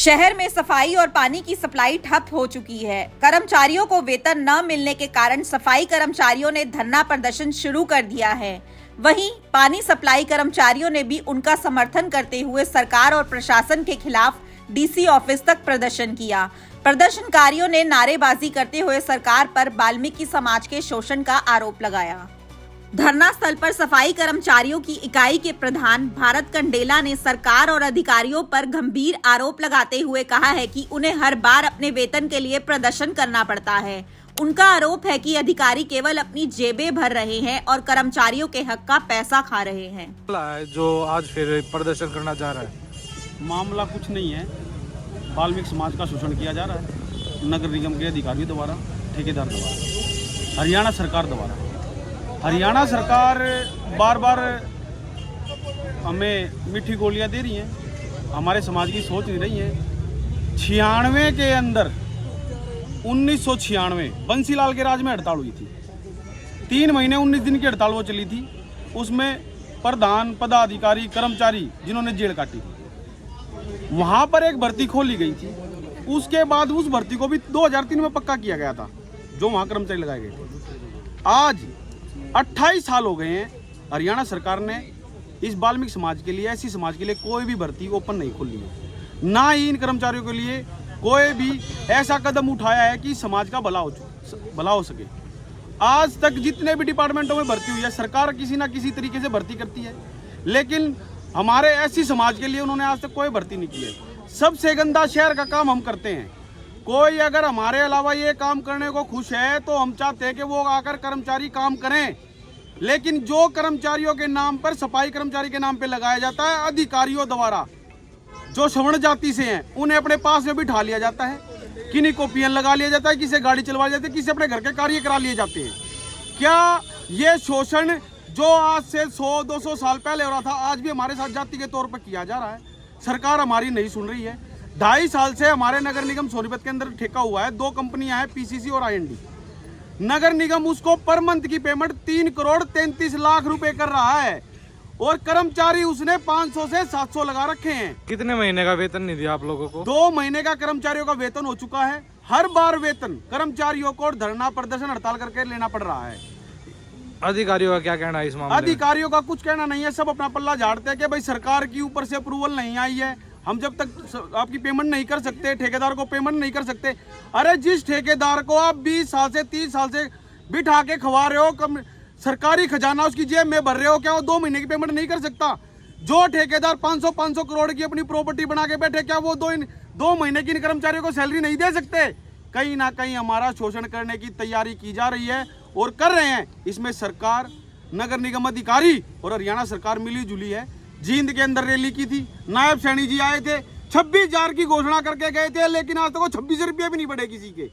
शहर में सफाई और पानी की सप्लाई ठप हो चुकी है। कर्मचारियों को वेतन न मिलने के कारण सफाई कर्मचारियों ने धरना प्रदर्शन शुरू कर दिया है। वहीं पानी सप्लाई कर्मचारियों ने भी उनका समर्थन करते हुए सरकार और प्रशासन के खिलाफ डीसी ऑफिस तक प्रदर्शन किया। प्रदर्शनकारियों ने नारेबाजी करते हुए सरकार पर वाल्मीकि समाज के शोषण का आरोप लगाया। धरना स्थल पर सफाई कर्मचारियों की इकाई के प्रधान भारत कंडेला ने सरकार और अधिकारियों पर गंभीर आरोप लगाते हुए कहा है कि उन्हें हर बार अपने वेतन के लिए प्रदर्शन करना पड़ता है। उनका आरोप है कि अधिकारी केवल अपनी जेबें भर रहे हैं और कर्मचारियों के हक का पैसा खा रहे हैं। जो आज फिर प्रदर्शन करना जा रहा है, मामला कुछ नहीं है। वाल्मीकि समाज का शोषण किया जा रहा है नगर निगम के अधिकारियों द्वारा, ठेकेदार द्वारा, हरियाणा सरकार द्वारा। हरियाणा सरकार बार बार हमें मीठी गोलियां दे रही हैं, हमारे समाज की सोच नहीं रही है। 96 के अंदर 1996 बंसीलाल के राज में हड़ताल हुई थी। 3 महीने 19 दिन की हड़ताल वो चली थी। उसमें प्रधान, पदाधिकारी, कर्मचारी जिन्होंने जेल काटी थी, वहाँ पर एक भर्ती खोली गई थी। उसके बाद उस भर्ती को भी 2003 में पक्का किया गया था, जो वहाँ कर्मचारी लगाए गए थे। आज 28 साल हो गए हैं, हरियाणा सरकार ने इस वाल्मीकि समाज के लिए, ऐसी समाज के लिए कोई भी भर्ती ओपन नहीं खोली है। ना ही इन कर्मचारियों के लिए कोई भी ऐसा कदम उठाया है कि समाज का भला हो सके। आज तक जितने भी डिपार्टमेंटों में भर्ती हुई है, सरकार किसी ना किसी तरीके से भर्ती करती है, लेकिन हमारे ऐसी समाज के लिए उन्होंने आज तक कोई भर्ती नहीं की है। सबसे गंदा शहर का काम हम करते हैं। कोई अगर हमारे अलावा ये काम करने को खुश है तो हम चाहते हैं कि वो आकर कर्मचारी काम करें, लेकिन जो कर्मचारियों के नाम पर, सफाई कर्मचारी के नाम पे लगाया जाता है अधिकारियों द्वारा, जो सवर्ण जाति से हैं, उन्हें अपने पास में बिठा लिया जाता है, किन्हीं को पीएन लगा लिया जाता है, किसी गाड़ी चलवा जाती है, किसी अपने घर के कार्य करा लिए जाते हैं। क्या ये शोषण जो आज से 100-200 साल पहले हो रहा था, आज भी हमारे साथ जाति के तौर पर किया जा रहा है? सरकार हमारी नहीं सुन रही है। 2.5 साल से हमारे नगर निगम सोनीपत के अंदर ठेका हुआ है, 2 कंपनियां हैं, पीसीसी और आईएनडी। नगर निगम उसको पर मंथ की पेमेंट 3 करोड़ 33 लाख रुपए कर रहा है, और कर्मचारी उसने 500 से 700 लगा रखे हैं। कितने महीने का वेतन नहीं दिया आप लोगों को? 2 महीने का कर्मचारियों का वेतन हो चुका है। हर बार वेतन कर्मचारियों को धरना, प्रदर्शन, हड़ताल करके लेना पड़ रहा है। अधिकारियों का क्या कहना है इस मामले में? अधिकारियों का कुछ कहना नहीं है, सब अपना पल्ला झाड़ते हैं कि भाई सरकार की ऊपर से अप्रूवल नहीं आई है, हम जब तक आपकी पेमेंट नहीं कर सकते, ठेकेदार को पेमेंट नहीं कर सकते। अरे जिस ठेकेदार को आप 20 साल से 30 साल से बिठा के खवा रहे हो, सरकारी खजाना उसकी जेब में भर रहे हो, क्या वो 2 महीने की पेमेंट नहीं कर सकता? जो ठेकेदार 500 करोड़ की अपनी प्रॉपर्टी बना के बैठे, क्या वो 2 महीने की इन कर्मचारियों को सैलरी नहीं दे सकते? कहीं ना कहीं हमारा शोषण करने की तैयारी की जा रही है और कर रहे हैं। इसमें सरकार, नगर निगम अधिकारी और हरियाणा सरकार मिली जुली है। जींद के अंदर रैली की थी, नायब सैनी जी आए थे, 26,000 की घोषणा करके गए थे, लेकिन आज तक वो 26 रुपये भी नहीं बढ़े किसी के।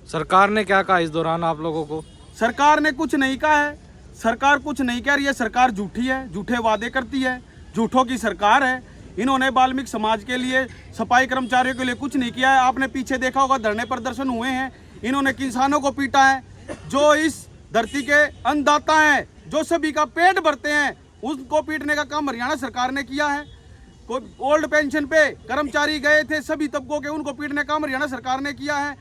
सरकार ने क्या कहा इस दौरान आप लोगों को? सरकार ने कुछ नहीं कहा है। सरकार कुछ नहीं कह रही है। सरकार झूठी है, झूठे वादे करती है, झूठों की सरकार है। इन्होंने वाल्मीकि समाज के लिए, सफाई कर्मचारियों के लिए कुछ नहीं किया है। आपने पीछे देखा होगा, धरने प्रदर्शन हुए हैं, इन्होंने किसानों को पीटा है। जो इस धरती के अन्नदाता हैं, जो सभी का पेट भरते हैं, उसको पीटने का काम हरियाणा सरकार ने किया है। कोई ओल्ड पेंशन पे कर्मचारी गए थे, सभी तबकों के, उनको पीटने का काम हरियाणा सरकार ने किया है।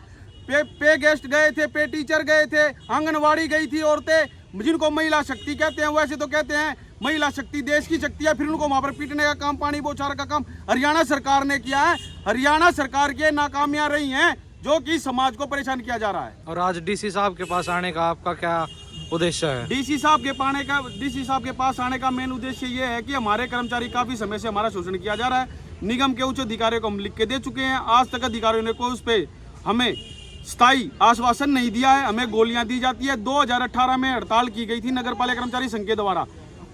पे गेस्ट गए थे, पे टीचर गए थे, आंगनवाड़ी गई थी औरतें, जिनको महिला शक्ति कहते हैं। वैसे तो कहते हैं महिला शक्ति देश की शक्ति है, फिर उनको वहां पर पीटने का काम, पानी बौछार का काम हरियाणा सरकार ने किया है। हरियाणा सरकार की नाकामियां रही हैं, जो कि समाज को परेशान किया जा रहा है। और आज डीसी साहब के पास आने का आपका क्या उद्देश्य है? डीसी साहब के पास आने का मेन उद्देश्य ये है कि हमारे कर्मचारी, काफी समय से हमारा शोषण किया जा रहा है। निगम के उच्च अधिकारियों को हम लिख के दे चुके हैं, आज तक अधिकारियों ने कोई उस पर हमें स्थायी आश्वासन नहीं दिया है। हमें गोलियां दी जाती है। 2018 में हड़ताल की गई थी नगर पालिका कर्मचारी संघ के द्वारा।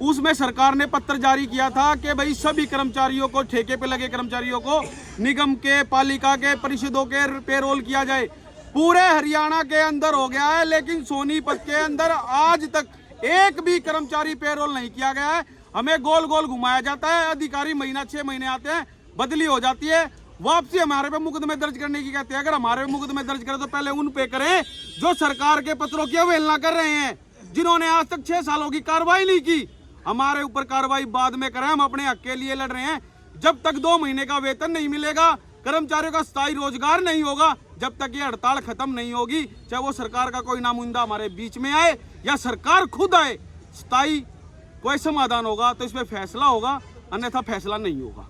उसमें सरकार ने पत्र जारी किया था कि भाई सभी कर्मचारियों को, ठेके पे लगे कर्मचारियों को निगम के, पालिका के, परिषदों के पेरोल किया जाए। पूरे हरियाणा के अंदर हो गया है, लेकिन सोनीपत के अंदर आज तक एक भी कर्मचारी पेरोल नहीं किया गया है। हमें गोल गोल घुमाया जाता है। अधिकारी महीना 6 महीने आते हैं, बदली हो जाती है, वापसी हमारे पे मुकदमे दर्ज करने की कहते हैं। अगर हमारे पे मुकदमे दर्ज करें तो पहले उन पे करें जो सरकार के पत्रों की अवहेलना कर रहे हैं, जिन्होंने आज तक 6 सालों की कार्रवाई नहीं की। हमारे ऊपर कार्रवाई बाद में करें, हम अपने हक के लिए लड़ रहे हैं। जब तक 2 महीने का वेतन नहीं मिलेगा, कर्मचारियों का स्थायी रोजगार नहीं होगा, जब तक ये हड़ताल खत्म नहीं होगी, चाहे वो सरकार का कोई नामुमकिन हमारे बीच में आए या सरकार खुद आए, स्थायी कोई समाधान होगा तो इस पे फैसला होगा, अन्यथा फैसला नहीं होगा।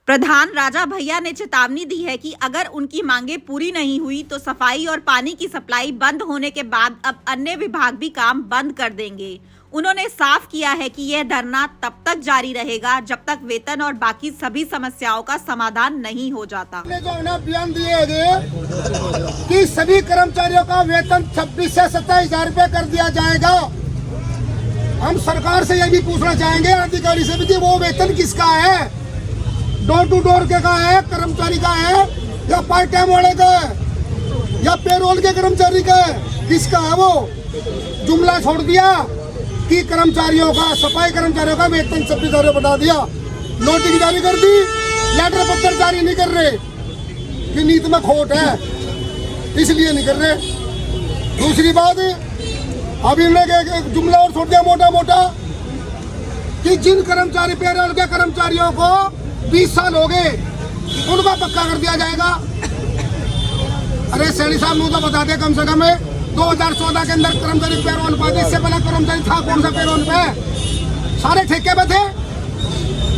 प्रधान राजा भैया ने चेतावनी दी है कि अगर उनकी मांगे पूरी नहीं हुई तो सफाई और पानी की सप्लाई बंद होने के बाद अब अन्य विभाग भी काम बंद कर देंगे। उन्होंने साफ किया है कि यह धरना तब तक जारी रहेगा जब तक वेतन और बाकी सभी समस्याओं का समाधान नहीं हो जाता। जो ना बयान दिए गए कि सभी कर्मचारियों का वेतन 26 से 27 हजार रुपये कर दिया जाएगा। हम सरकार से यह भी पूछना चाहेंगे, अधिकारी से भी, कि वो वेतन किसका है, डोर टू डोर के का है, कर्मचारी का है, या पार्ट टाइम वाले का है, या पेरोल के कर्मचारी का है, किसका है? वो जुमला छोड़ दिया कि कर्मचारियों का, सफाई कर्मचारियों का वेतन 26 हजार बढ़ा दिया, नोटिस जारी कर दी, लेटर पत्र जारी नहीं कर रहे कि नीति में खोट है, इसलिए नहीं कर रहे। दूसरी बात, अभी इन्होंने जुमला और छोड़ दिया मोटा मोटा कि जिन कर्मचारी, पेरोल के कर्मचारियों को 20 साल हो गए, उनका पक्का कर दिया जाएगा। अरे सैनी साहब मुझे तो बता दे, कम से कम 2014 के अंदर कर्मचारी पेरोल पर, इससे पहले कर्मचारी था कौन सा पेरोल पे? सारे ठेके पे थे।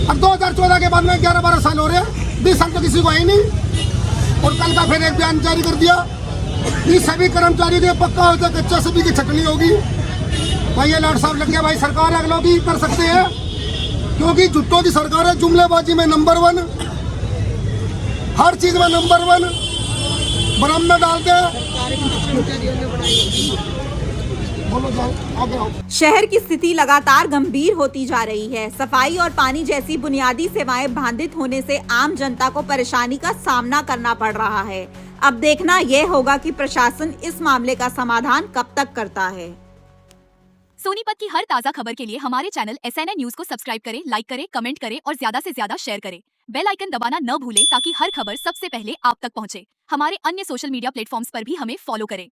और 2014 के बाद में 11-12 साल हो रहे हैं, 20 साल तो किसी को आई नहीं। और कल का फिर एक बयान जारी कर दिया कि सभी कर्मचारी के पक्का हो जाए, कच्चा सभी की छटनी होगी। भाई ये लाट साहब लग गया, भाई सरकार अगलों की कर सकते हैं, क्योंकि जुट्टों की सरकार है, जुमलेबाजी में नंबर 1, हर चीज में नंबर 1, बरम में डालते हैं। शहर की स्थिति लगातार गंभीर होती जा रही है। सफाई और पानी जैसी बुनियादी सेवाएं बाधित होने से आम जनता को परेशानी का सामना करना पड़ रहा है। अब देखना यह होगा कि प्रशासन इस मामले का समाधान कब तक करता है। सोनीपत की हर ताजा खबर के लिए हमारे चैनल SNN न्यूज को सब्सक्राइब करें, लाइक करें, कमेंट करें और ज्यादा से ज्यादा शेयर करें। बेल आइकन दबाना न भूलें ताकि हर खबर सबसे पहले आप तक पहुंचे। हमारे अन्य सोशल मीडिया प्लेटफॉर्म्स पर भी हमें फॉलो करें।